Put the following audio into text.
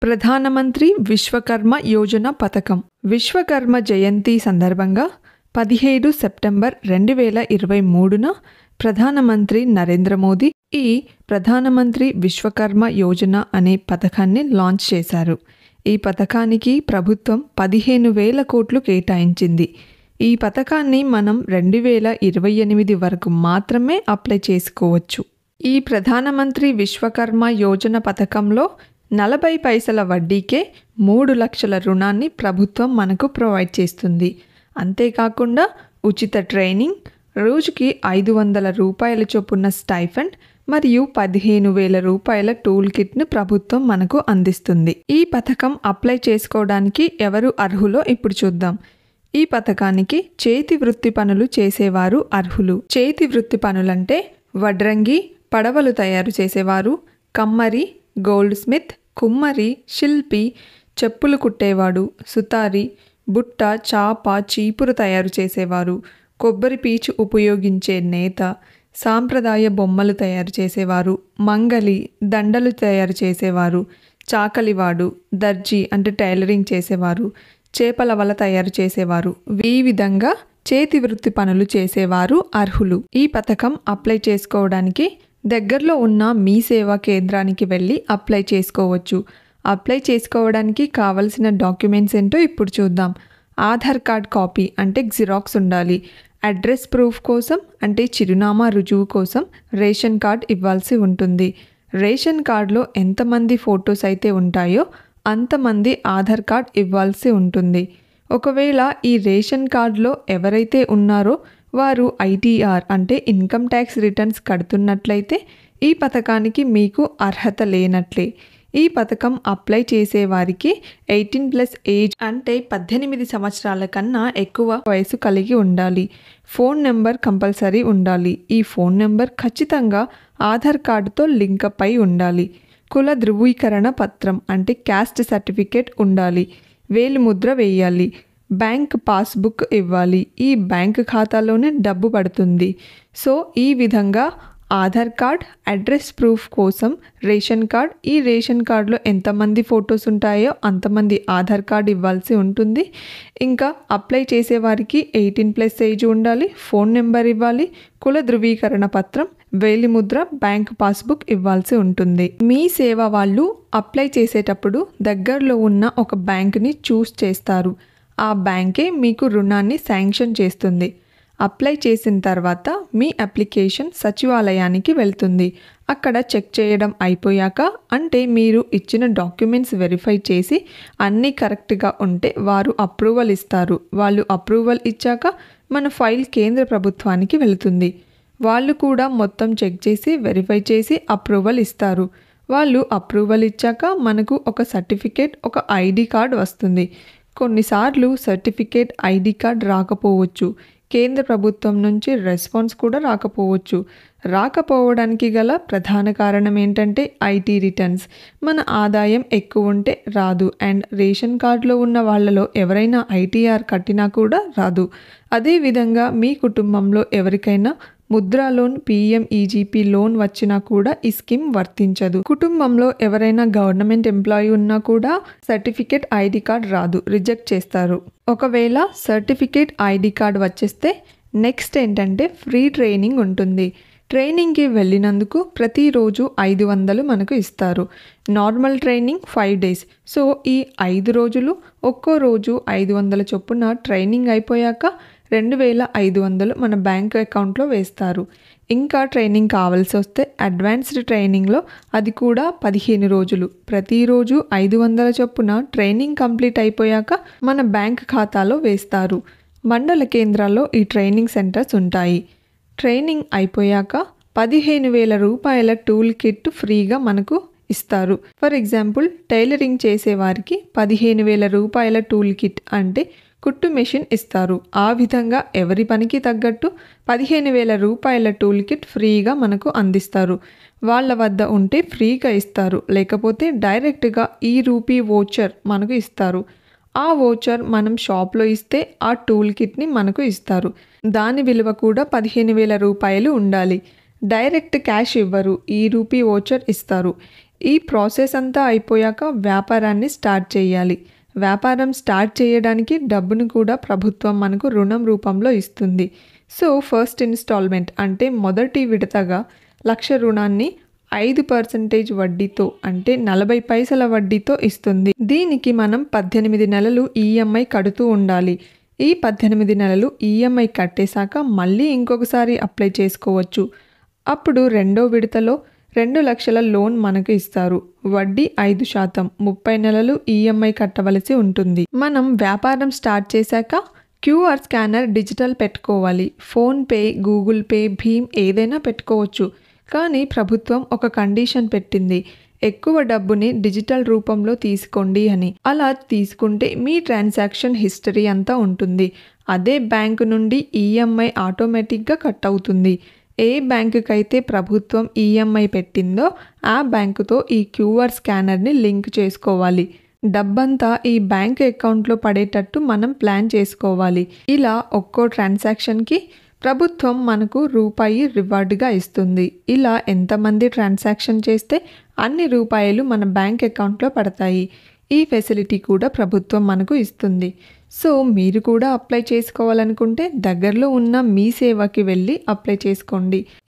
ప్రధానమంత్రి విశ్వకర్మ యోజన పథకం. విశ్వకర్మ జయంతి సందర్భంగా 17 సెప్టెంబర్ 2023న ప్రధానమంత్రి నరేంద్ర మోదీ ఈ ప్రధానమంత్రి విశ్వకర్మ యోజన అనే పథకాన్ని లాంచ్ చేశారు. ఈ పథకానికి ప్రభుత్వం 15,000 కోట్లు కేటాయించింది. ఈ పథకాన్ని మనం 2028 వరకు మాత్రమే అప్లై చేసుకోవచ్చు. ఈ ప్రధానమంత్రి విశ్వకర్మ యోజన పథకంలో 40 పైసల వడ్డీకే 3 లక్షల రుణాన్ని ప్రభుత్వం మనకు ప్రొవైడ్ చేస్తుంది. అంతేకాకుండా ఉచిత ట్రైనింగ్, రోజుకి 500 రూపాయల చొప్పున స్టైఫండ్ మరియు 15,000 రూపాయల టూల్ కిట్ను ప్రభుత్వం మనకు అందిస్తుంది. ఈ పథకం అప్లై చేసుకోవడానికి ఎవరు అర్హులో ఇప్పుడు చూద్దాం. ఈ పథకానికి చేతి వృత్తి పనులు చేసేవారు అర్హులు. చేతి వృత్తి పనులంటే వడ్రంగి, పడవలు తయారు చేసేవారు, కమ్మరి, గోల్డ్ స్మిత్, కుమ్మరి, శిల్పి, చెప్పులు కుట్టేవాడు, సుతారి, బుట్ట, చాప, చీపురు తయారు చేసేవారు, కొబ్బరి పీచు ఉపయోగించే నేత, సాంప్రదాయ బొమ్మలు తయారు చేసేవారు, మంగలి, దండలు తయారు చేసేవారు, చాకలివాడు, దర్జీ అంటే టైలరింగ్ చేసేవారు, చేపల వల తయారు చేసేవారు. ఈ విధంగా చేతి వృత్తి పనులు చేసేవారు అర్హులు. ఈ పథకం అప్లై చేసుకోవడానికి దగ్గరలో ఉన్న మీ సేవా కేంద్రానికి వెళ్ళి అప్లై చేసుకోవచ్చు. అప్లై చేసుకోవడానికి కావలసిన డాక్యుమెంట్స్ ఏంటో ఇప్పుడు చూద్దాం. ఆధార్ కార్డ్ కాపీ అంటే జిరాక్స్ ఉండాలి. అడ్రస్ ప్రూఫ్ కోసం అంటే చిరునామా రుజువు కోసం రేషన్ కార్డ్ ఇవ్వాల్సి ఉంటుంది. రేషన్ కార్డులో ఎంతమంది ఫొటోస్ అయితే ఉంటాయో అంతమంది ఆధార్ కార్డ్ ఇవ్వాల్సి ఉంటుంది. ఒకవేళ ఈ రేషన్ కార్డులో ఎవరైతే ఉన్నారో వారు ఐటీఆర్ అంటే ఇన్కమ్ ట్యాక్స్ రిటర్న్స్ కడుతున్నట్లయితే ఈ పథకానికి మీకు అర్హత లేనట్లే. ఈ పథకం అప్లై చేసేవారికి 18+ ఏజ్ అంటే 18 సంవత్సరాల కన్నా ఎక్కువ వయసు కలిగి ఉండాలి. ఫోన్ నెంబర్ కంపల్సరీ ఉండాలి. ఈ ఫోన్ నెంబర్ ఖచ్చితంగా ఆధార్ కార్డుతో లింక్ అయి ఉండాలి. కుల ధృవీకరణ పత్రం అంటే క్యాస్ట్ సర్టిఫికేట్ ఉండాలి. వేలిముద్ర వేయాలి. బ్యాంక్ పాస్బుక్ ఇవ్వాలి. ఈ బ్యాంక్ ఖాతాలోనే డబ్బు పడుతుంది. సో ఈ విధంగా ఆధార్ కార్డ్, అడ్రస్ ప్రూఫ్ కోసం రేషన్ కార్డ్, ఈ రేషన్ కార్డులో ఎంతమంది ఫొటోస్ ఉంటాయో అంతమంది ఆధార్ కార్డ్ ఇవ్వాల్సి ఉంటుంది. ఇంకా అప్లై చేసేవారికి 18+ ఏజ్ ఉండాలి. ఫోన్ నెంబర్ ఇవ్వాలి. కుల ధృవీకరణ పత్రం, వేలిముద్ర, బ్యాంక్ పాస్బుక్ ఇవ్వాల్సి ఉంటుంది. మీ సేవ వాళ్ళు అప్లై చేసేటప్పుడు దగ్గరలో ఉన్న ఒక బ్యాంక్ని చూస్ చేస్తారు. ఆ బ్యాంకే మీకు రుణాన్ని శాంక్షన్ చేస్తుంది. అప్లై చేసిన తర్వాత మీ అప్లికేషన్ సచివాలయానికి వెళ్తుంది. అక్కడ చెక్ చేయడం అయిపోయాక అంటే మీరు ఇచ్చిన డాక్యుమెంట్స్ వెరిఫై చేసి అన్నీ కరెక్ట్గా ఉంటే వారు అప్రూవల్ ఇస్తారు. వాళ్ళు అప్రూవల్ ఇచ్చాక మన ఫైల్ కేంద్ర ప్రభుత్వానికి వెళుతుంది. వాళ్ళు కూడా మొత్తం చెక్ చేసి వెరిఫై చేసి అప్రూవల్ ఇస్తారు. వాళ్ళు అప్రూవల్ ఇచ్చాక మనకు ఒక సర్టిఫికేట్, ఒక ఐడి కార్డ్ వస్తుంది. కొన్నిసార్లు సర్టిఫికేట్, ఐడి కార్డ్ రాకపోవచ్చు. కేంద్ర ప్రభుత్వం నుంచి రెస్పాన్స్ కూడా రాకపోవచ్చు. రాకపోవడానికి గల ప్రధాన కారణం ఏంటంటే ఐటీ రిటర్న్స్. మన ఆదాయం ఎక్కువ ఉంటే రాదు. అండ్ రేషన్ కార్డులో ఉన్న వాళ్ళలో ఎవరైనా ఐటీఆర్ కట్టినా కూడా రాదు. అదేవిధంగా మీ కుటుంబంలో ఎవరికైనా ముద్రా లోన్, PMEGP లోన్ వచ్చినా కూడా ఈ స్కీమ్ వర్తించదు. కుటుంబంలో ఎవరైనా గవర్నమెంట్ ఎంప్లాయీ ఉన్నా కూడా సర్టిఫికేట్, ఐడి కార్డ్ రాదు, రిజెక్ట్ చేస్తారు. ఒకవేళ సర్టిఫికేట్, ఐడి కార్డ్ వచ్చేస్తే నెక్స్ట్ ఏంటంటే ఫ్రీ ట్రైనింగ్ ఉంటుంది. ట్రైనింగ్కి వెళ్ళినందుకు ప్రతిరోజు 500 మనకు ఇస్తారు. Normal training 5 days. సో ఈ 5 రోజులు ఒక్కో రోజు 500 చొప్పున ట్రైనింగ్ అయిపోయాక 2,500 మన బ్యాంక్ అకౌంట్లో వేస్తారు. ఇంకా ట్రైనింగ్ కావాల్సి వస్తే అడ్వాన్స్డ్ ట్రైనింగ్లో అది కూడా 15 రోజులు. ప్రతిరోజు 500 చొప్పున ట్రైనింగ్ కంప్లీట్ అయిపోయాక మన బ్యాంక్ ఖాతాలో వేస్తారు. మండల కేంద్రాల్లో ఈ ట్రైనింగ్ సెంటర్స్ ఉంటాయి. ట్రైనింగ్ అయిపోయాక 15,000 రూపాయల టూల్ కిట్ ఫ్రీగా మనకు ఇస్తారు. ఫర్ ఎగ్జాంపుల్ టైలరింగ్ చేసేవారికి 15,000 రూపాయల టూల్ కిట్ అంటే కుట్టు మెషిన్ ఇస్తారు. ఆ విధంగా ఎవరి పనికి తగ్గట్టు 15,000 రూపాయల టూల్ కిట్ ఫ్రీగా మనకు అందిస్తారు. వాళ్ళ వద్ద ఉంటే ఫ్రీగా ఇస్తారు. లేకపోతే డైరెక్ట్గా ఈ రూపీ వోచర్ మనకు ఇస్తారు. ఆ వోచర్ మనం షాప్లో ఇస్తే ఆ టూల్ కిట్ని మనకు ఇస్తారు. దాని విలువ కూడా 15,000 రూపాయలు ఉండాలి. డైరెక్ట్ క్యాష్ ఇవ్వరు. ఈ రూపీ వోచర్ ఇస్తారు. ఈ ప్రాసెస్ అంతా అయిపోయాక వ్యాపారాన్ని స్టార్ట్ చేయాలి. వ్యాపారం స్టార్ట్ చేయడానికి డబ్బును కూడా ప్రభుత్వం మనకు రుణం రూపంలో ఇస్తుంది. సో ఫస్ట్ ఇన్స్టాల్మెంట్ అంటే మొదటి విడతగా 1,00,000 రుణాన్ని 5% వడ్డీతో అంటే 40 పైసల వడ్డీతో ఇస్తుంది. దీనికి మనం 18 నెలలు ఈఎంఐ కడుతూ ఉండాలి. ఈ 18 నెలలు ఈఎంఐ కట్టేశాక మళ్ళీ ఇంకొకసారి అప్లై చేసుకోవచ్చు. అప్పుడు రెండో విడతలో 2,00,000 లోన్ మనకు ఇస్తారు. వడ్డీ 5%, 30 నెలలు ఈఎంఐ కట్టవలసి ఉంటుంది. మనం వ్యాపారం స్టార్ట్ చేశాక క్యూఆర్ స్కానర్ డిజిటల్ పెట్టుకోవాలి. ఫోన్పే, గూగుల్ పే, భీమ్ ఏదైనా పెట్టుకోవచ్చు. కానీ ప్రభుత్వం ఒక కండిషన్ పెట్టింది, ఎక్కువ డబ్బుని డిజిటల్ రూపంలో తీసుకోండి అని. అలా తీసుకుంటే మీ ట్రాన్సాక్షన్ హిస్టరీ అంతా ఉంటుంది. అదే బ్యాంకు నుండి ఈఎంఐ ఆటోమేటిక్గా కట్ అవుతుంది. ఏ బ్యాంకుకైతే ప్రభుత్వం ఈఎంఐ పెట్టిందో ఆ బ్యాంకుతో ఈ క్యూఆర్ స్కానర్ని లింక్ చేసుకోవాలి. డబ్బంతా ఈ బ్యాంక్ అకౌంట్లో పడేటట్టు మనం ప్లాన్ చేసుకోవాలి. ఇలా ఒక్కో ట్రాన్సాక్షన్కి ప్రభుత్వం మనకు రూపాయి రివార్డుగా ఇస్తుంది. ఇలా ఎంతమంది ట్రాన్సాక్షన్ చేస్తే అన్ని రూపాయలు మన బ్యాంక్ అకౌంట్లో పడతాయి. ఈ ఫెసిలిటీ కూడా ప్రభుత్వం మనకు ఇస్తుంది. సో మీరు కూడా అప్లై చేసుకోవాలనుకుంటే దగ్గరలో ఉన్న మీ సేవకి వెళ్ళి అప్లై చేసుకోండి.